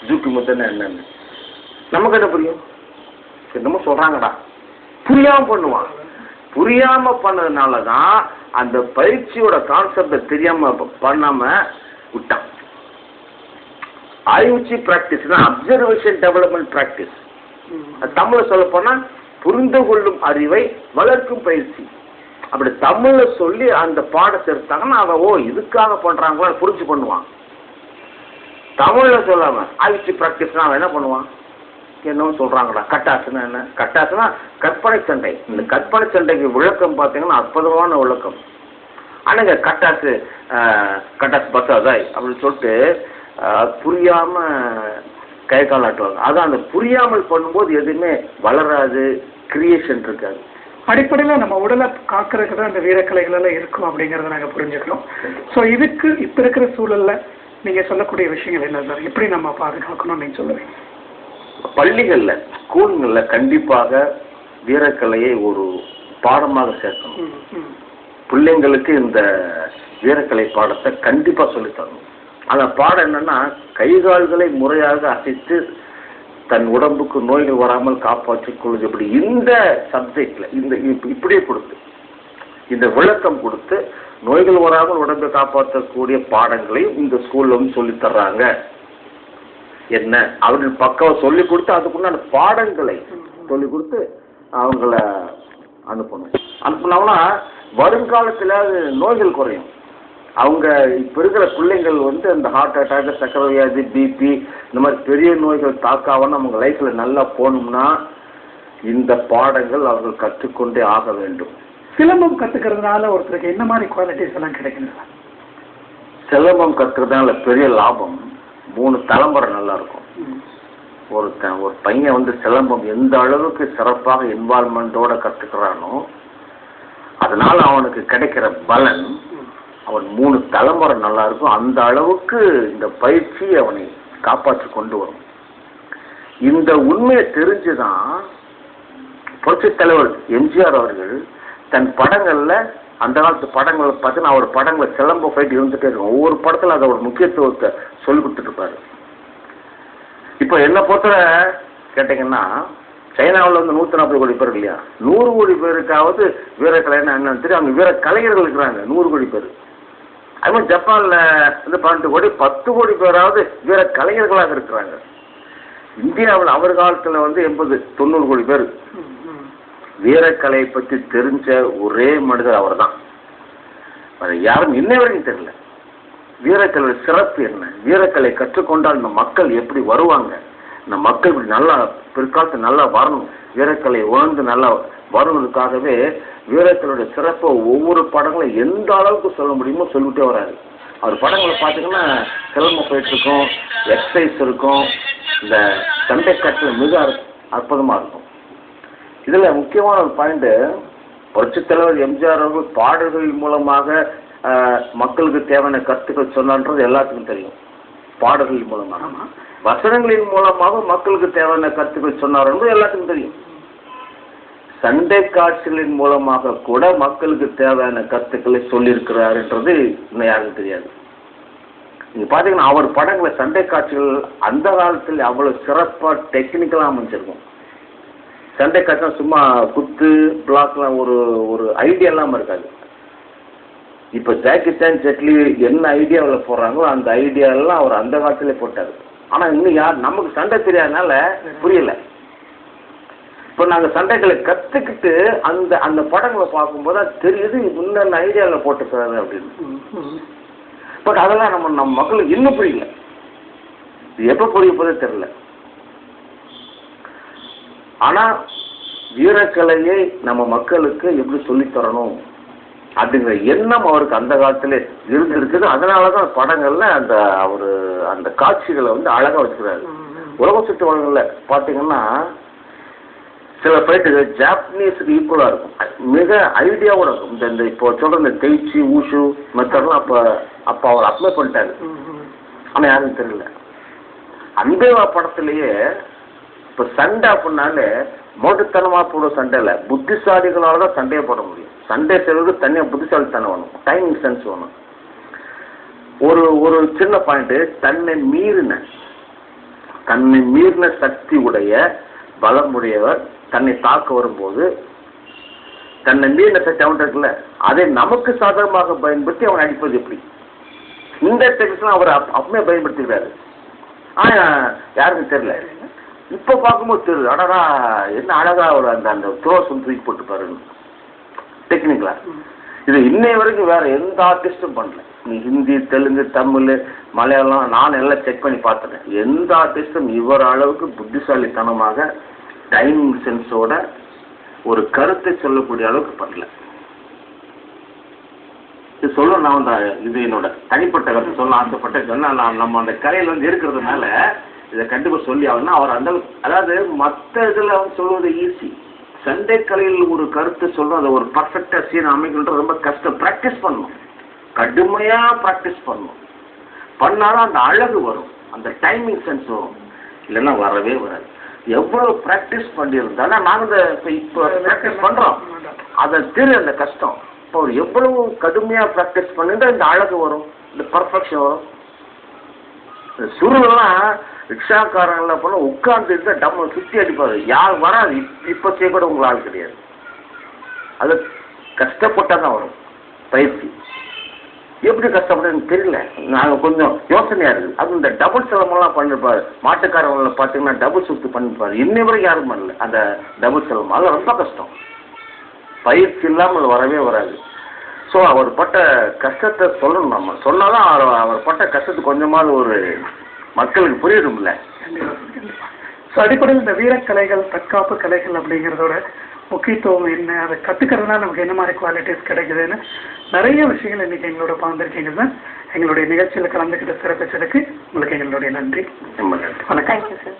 ஜூக்கு முத்தன்னு என்னன்னு நமக்கு என்ன புரியும்? என்னமோ சொல்றாங்கடா, புரியாம பண்ணுவான். புரியாம பண்ணதுனாலதான் அந்த பயிற்சியோட கான்செப்ட தெரியாம பண்ணாம விட்டான். ஆய்வுச்சி பிராக்டிஸ் அப்சர்வேஷன் டெவலப்மெண்ட் பிராக்டிஸ். தமிழ சொல்ல போனா புரிந்து கொள்ளும் அறிவை வளர்க்கும் பயிற்சி. அப்படி தமிழ்ல சொல்லி அந்த பாடத்தை எடுத்தாங்கன்னா அவன் இதுக்காக பண்றாங்களோ புரிஞ்சு பண்ணுவான். தமிழ்ல சொல்லாம ஆய்வுச்சி பிராக்டிஸ்னா அவன் என்ன பண்ணுவான்? என்னவோ சொல்றாங்கடா. கட்டாசுன்னா என்ன? கட்டாசுனா கற்பனை சண்டை. இந்த கற்பனை சண்டைக்கு விளக்கம் பார்த்தீங்கன்னா அற்புதமான விளக்கம். ஆனாங்க கட்டாசு பத்தாதாய் அப்படின்னு சொல்லிட்டு புரியாம கை கால் ஆட்டுவாங்க. அதான் அந்த புரியாமல் பண்ணும்போது எதுவுமே வளராது, கிரியேஷன் இருக்காது. அடிப்படையில் நம்ம உடலை காக்கிறதுக்கு தான் இந்த வீரக்கலைகள் எல்லாம் இருக்கும் அப்படிங்கிறத நாங்கள் புரிஞ்சுக்கிறோம். ஸோ இதுக்கு இப்போ இருக்கிற சூழல்ல நீங்கள் சொல்லக்கூடிய விஷயங்கள் என்ன சார்? எப்படி நம்ம பாதுகாக்கணும்னு நீங்கள் சொல்லுவீங்க? பள்ளிகளில் ஸ்கூல்களில் கண்டிப்பாக வீரக்கலையை ஒரு பாடமாக சேர்க்கணும். பிள்ளைங்களுக்கு இந்த வீரக்கலை பாடத்தை கண்டிப்பாக சொல்லித்தரணும். அந்த பாடம் என்னன்னா கைகால்களை முறையாக அசைத்து தன் உடம்புக்கு நோய்கள் வராமல் காப்பாற்றிக் கொள்வது. இப்படி இந்த சப்ஜெக்ட்ல இந்த இப்படியே கொடுத்து இந்த விளக்கம் கொடுத்து நோய்கள் வராமல் உடம்பை காப்பாற்றக்கூடிய பாடங்களையும் இந்த ஸ்கூல்ல வந்து சொல்லி தர்றாங்க. என்ன அவர்கள் பக்கம் சொல்லி கொடுத்து அதுக்குண்டான பாடங்களை சொல்லி கொடுத்து அவங்கள அனுப்பினோம்னா வருங்காலத்தில் நோய்கள் குறையும். அவங்க இப்போ இருக்கிற பிள்ளைங்கள் வந்து அந்த ஹார்ட் அட்டாக், சக்கரை வியாதி, பிபி இந்த மாதிரி பெரிய நோய்கள் தாக்காமல் அவங்க லைஃப்பில் நல்லா போகணும்னா இந்த பாடங்கள் அவர்கள் கற்றுக்கொண்டே ஆக வேண்டும். சிலம்பம் கற்றுக்கிறதுனால ஒருத்தருக்கு என்ன மாதிரி குவாலிட்டிஸ் எல்லாம் கிடைக்குது? சிலம்பம் கற்றுக்கிறதுனால பெரிய லாபம். 3 தலைமுறை நல்லா இருக்கும். ஒரு பையன் வந்து சிலம்பம் எந்த அளவுக்கு சிறப்பாக இன்வால்மெண்டோட கற்றுக்கிறானோ அதனால அவனுக்கு கிடைக்கிற பலன் அவன் 3 தலைமுறை நல்லா இருக்கும். அந்த அளவுக்கு இந்த பயிற்சி அவனை காப்பாற்றி கொண்டு வரும். இந்த உண்மையை தெரிஞ்சுதான் புரட்சித் தலைவர் எம்ஜிஆர் அவர்கள் தன் படங்கள்ல அந்த காலத்து படங்களை பார்த்தீங்கன்னா அவர் படங்களை சிலம்ப ஃபைட் இருந்துட்டே இருக்கும். ஒவ்வொரு படத்துல அதை ஒரு முக்கியத்துவத்தை சொல்லி கொடுத்துட்டு இருப்பாரு. இப்போ என்ன பொறுத்தவரை கேட்டீங்கன்னா சைனாவில் வந்து 140 கோடி பேர் இல்லையா, 100 கோடி பேருக்காவது வீரக்கலைன்னா என்னன்னு தெரியும். அவங்க வீர கலைஞர்கள் இருக்கிறாங்க 100 கோடி பேர். அது மாதிரி ஜப்பான்ல வந்து 12 கோடி 10 கோடி பேராவது வீர கலைஞர்களாக இருக்கிறாங்க. இந்தியாவில் அவர் காலத்துல வந்து 80-90 கோடி பேர். வீரக்கலையை பற்றி தெரிஞ்ச ஒரே மனிதர் அவர் தான். யாரும் இன்னை வரைக்கும் தெரியல. வீரக்கலை சிறப்பு என்ன, வீரக்கலை கற்றுக்கொண்டால் இந்த மக்கள் எப்படி வருவாங்க, இந்த மக்கள் இப்படி நல்லா பிற்காலத்தில் நல்லா வரணும், வீரக்கலை உணர்ந்து நல்லா வருவதற்காகவே வீரக்கலையுடைய சிறப்பை ஒவ்வொரு படங்களும் எந்த அளவுக்கு சொல்ல முடியுமோ சொல்லிட்டே வராரு. அவர் படங்களை பார்த்தீங்கன்னா சிலம்ப போயிட்டு இருக்கும், எக்ஸசைஸ் இருக்கும், இந்த சண்டை காட்சியில் மிக அற்புதமாக இருக்கும். இதில் முக்கியமான ஒரு பாயிண்ட், புரட்சித் தலைவர் எம்ஜிஆர் அவர்கள் பாடல்கள் மூலமாக மக்களுக்கு தேவையான கருத்துக்கள் சொன்னான்றது எல்லாத்துக்கும் தெரியும். பாடல்கள் மூலமாக, வசனங்களின் மூலமாக மக்களுக்கு தேவையான கருத்துக்கள் சொன்னார் என்பது எல்லாத்துக்கும் தெரியும். சண்டை காட்சிகளின் மூலமாக கூட மக்களுக்கு தேவையான கருத்துக்களை சொல்லியிருக்கிறாருன்றது இன்னும் யாருக்கும் தெரியாது. நீங்க பாத்தீங்கன்னா அவர் படங்களை சண்டை காட்சிகள் அந்த காலத்தில் அவ்வளவு சிறப்பா டெக்னிக்கலா அமைஞ்சிருக்கும். சண்டை காட்சி சும்மா குத்து பிளாக்லாம் ஒரு ஐடியா இல்லாம இருக்காது. இப்ப ஜாக்கி சான், ஜெட்லி என்ன ஐடியாவில் போடுறாங்களோ அந்த ஐடியா எல்லாம் அவர் அந்த காலத்திலே போட்டாரு. ஆனா இன்னும் யார் நமக்கு சண்டை தெரியாதனால புரியல. இப்ப நாங்க சண்டைகளை கத்துக்கிட்டு அந்த அந்த படங்களை பார்க்கும்போது தெரியுது இன்னொரு ஐடியாவில் போட்டுக்கிறாரு அப்படின்னு. பட் அதெல்லாம் நம்ம மக்களுக்கு இன்னும் புரியல. இது எப்ப புரிய போதே தெரியல. ஆனா வீரக்கலையை நம்ம மக்களுக்கு எப்படி சொல்லித்தரணும் அப்படிங்கிற எண்ணம் அவருக்கு அந்த காலத்துல இருந்திருக்குது. அதனாலதான் படங்கள்ல அந்த காட்சிகளை வந்து அழகா வச்சுக்கிறாரு. உலக சுற்று வளங்கள்ல பாத்தீங்கன்னா சில ஃபைட்டு ஜாப்பனீஸுக்கு ஈக்குவலா இருக்கும், மிக ஐடியாவோட இருக்கும். இந்த இப்போ சொல்ற இந்த தெய்ச்சி ஊஷு மெத்தட்லாம் அப்ப அவர் அப்ளை பண்ணிட்டாரு. ஆனா யாருக்கும் தெரியல. அந்த படத்திலேயே இப்ப சண்டை அப்படின்னாலே மோட்டுத்தனமா போட சண்டையில புத்திசாலிகளால தான் சண்டையை போட முடியும். சண்டை செய்வது தனியாக புத்திசாலித்தனம் வேணும், டைமிங் சென்ஸ் வேணும். ஒரு சின்ன பாயிண்ட், தன்னை மீறின தன்னை மீறின சக்தி உடைய பலமுடையவர் தன்னை தாக்க வரும்போது தன்னை மீறின சக்தி அவன் இருக்குல்ல, அதை நமக்கு சாதகமாக பயன்படுத்தி அவன் அடிப்பது எப்படி? இந்த டெக்னிக்ஸ்லாம் அவர் அப்பவே பயன்படுத்திக்கிறாரு. யாருக்கும் தெரியல. இப்ப பார்க்கும்போது தெரியுது, அடடா என்ன அழகா ஒரு அந்த த்ரோஸ் தூக்கி போட்டு பாருங்க டெக்னிக்கலா. இது இன்னை வரைக்கும் வேற எந்த ஆர்டிஸ்டும் பண்ணல. நீ ஹிந்தி, தெலுங்கு, தமிழ், மலையாளம் நான் எல்லாம் செக் பண்ணி பார்த்துட்டேன். எந்த ஆர்டிஸ்டும் இவர் அளவுக்கு புத்திசாலித்தனமாக டைமிங் சென்ஸோட ஒரு கருத்தை சொல்லக்கூடிய அளவுக்கு பண்ணல. இது சொல்ல நான் இது என்னோட தனிப்பட்ட கருத்து சொல்ல ஆசைப்பட்ட சொன்னா, நம்ம அந்த கலையில இருக்கிறதுனால இதை கண்டிப்பா சொல்லி ஆகணும்னா அவர் அந்த, அதாவது மற்ற இதுல சொல்வது ஈஸி. சண்டே கலையில் ஒரு கருத்து சொல்லும், அதை ஒரு பர்ஃபெக்டா சீன் அமைக்கணுன்றது ரொம்ப கஷ்டம். ப்ராக்டிஸ் பண்ணணும், கடுமையா ப்ராக்டிஸ் பண்ணணும். பண்ணாலும் அந்த அழகு வரும், அந்த டைமிங் சென்ஸ் வரும். இல்லைன்னா வரவே வராது. எவ்வளவு ப்ராக்டிஸ் பண்ணியிருந்தாலும் நாங்கள் இப்போ ப்ராக்டிஸ் பண்றோம், அதை தெரியும் அந்த கஷ்டம். இப்போ அவர் எவ்வளவு கடுமையா ப்ராக்டிஸ் பண்ணிருந்தா இந்த அழகு வரும், இந்த பர்ஃபெக்ஷன் வரும். சுருளெல்லாம் ரிக்ஷாக்காரங்களாம் போல உட்கார்ந்து இருந்தா டம்ம சுத்தி அடிப்பாரு, யார் வராது. இப்ப கூட உங்க ஆள் கிடையாது. அது கஷ்டப்பட்டாதான் வரும் பயிற்சி. எப்படி கஷ்டப்பட்டதுன்னு தெரியல, நாங்க கொஞ்சம் யோசனையா இருக்குது. அது இந்த டபுள் சிலம்பெல்லாம் பண்ணிருப்பாரு. மாட்டுக்காரங்களை பார்த்தீங்கன்னா டபுள் சுத்து பண்ணிருப்பாரு. இன்னை வரைக்கும் யாரும் பண்ணல அந்த டபுள் சிலம்பம். அது ரொம்ப கஷ்டம், பயிற்சி இல்லாமல் வரவே வராது. ஸோ அவர் பட்ட கஷ்டத்தை சொல்லணும். நம்ம சொன்னாதான் அவர் பட்ட கஷ்டத்துக்கு கொஞ்சமாவது ஒரு மக்களுக்கு புரியணும்ல. ஸோ அடிப்படையில் இந்த வீரக்கலைகள், தற்காப்பு கலைகள் அப்படிங்கிறதோட முக்கியத்துவம் என்ன, அதை கற்றுக்கிறதுனால நமக்கு என்ன மாதிரி குவாலிட்டிஸ் கிடைக்குதுன்னு நிறைய விஷயங்கள் இன்னைக்கு எங்களோட பகிர்ந்துருக்கீங்க சார். எங்களுடைய நிகழ்ச்சியில் கலந்துக்கிட்ட சிறப்பிச்சதுக்கு உங்களுக்கு எங்களுடைய நன்றி. ரொம்ப நன்றி. வணக்கம். Thank you sir.